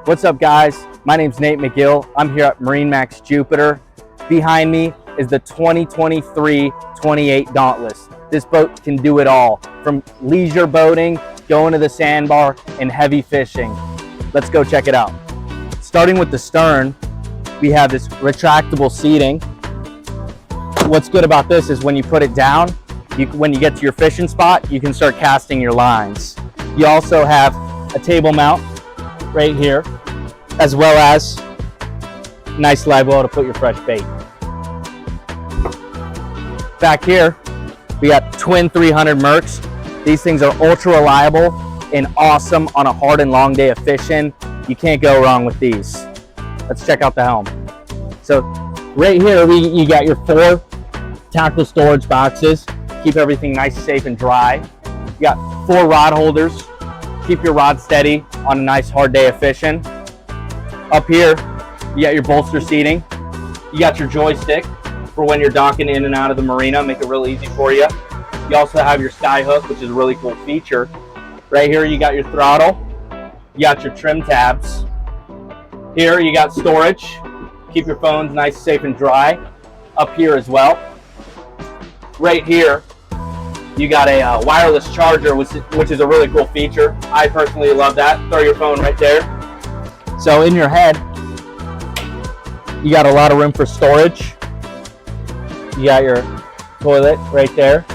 What's up, guys? My name's Nate McGill. I'm here at MarineMax Jupiter. Behind me is the 2023 28 Dauntless. This boat can do it all, from leisure boating, going to the sandbar, and heavy fishing. Let's go check it out. Starting with the stern, we have this retractable seating. What's good about this is when you put it down, when you get to your fishing spot, you can start casting your lines. You also have a table mount right here, as well as a nice live well to put your fresh bait. Back here, we got twin 300 Mercs. These things are ultra reliable and awesome on a hard and long day of fishing. You can't go wrong with these. Let's check out the helm. So right here, you got your 4 tackle storage boxes. Keep everything nice, safe, and dry. You got 4 rod holders. Keep your rod steady on a nice hard day of fishing. Up here, you got your bolster seating. You got your joystick for when you're docking in and out of the marina, make it real easy for you. You also have your sky hook, which is a really cool feature. Right here, you got your throttle. You got your trim tabs. Here, you got storage. Keep your phones nice, safe, and dry. Up here as well. Right here, you got a wireless charger, which is a really cool feature. I personally love that. Throw your phone right there. So in your head, you got a lot of room for storage. You got your toilet right there.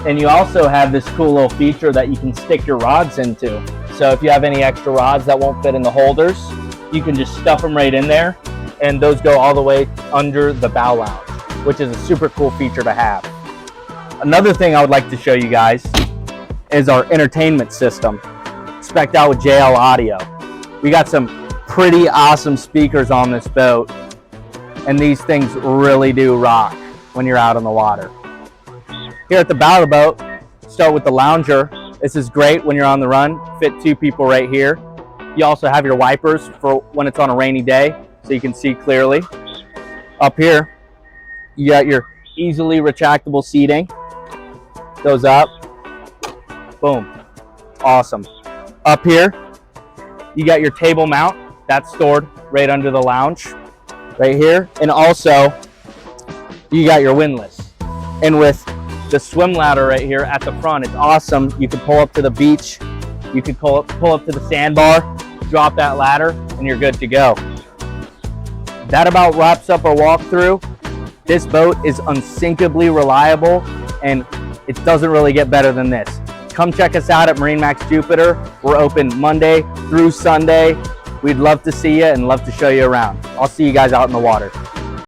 And you also have this cool little feature that you can stick your rods into. So if you have any extra rods that won't fit in the holders, you can just stuff them right in there, and those go all the way under the bow lounge, which is a super cool feature to have. Another thing I would like to show you guys is our entertainment system, spec'd out with JL audio. We got some pretty awesome speakers on this boat, and these things really do rock when you're out on the water. Here at the bow of the boat, start with the lounger. This is great when you're on the run, fit 2 people right here. You also have your wipers for when it's on a rainy day, so you can see clearly. Up here, you got your easily retractable seating. Goes up, boom, awesome. Up here, you got your table mount. That's stored right under the lounge, right here. And also, you got your windlass. And with the swim ladder right here at the front, it's awesome. You can pull up to the beach, you can pull up to the sandbar, drop that ladder, and you're good to go. That about wraps up our walkthrough. This boat is unsinkably reliable, and it doesn't really get better than this. Come check us out at MarineMax Jupiter. We're open Monday through Sunday. We'd love to see you and love to show you around. I'll see you guys out in the water.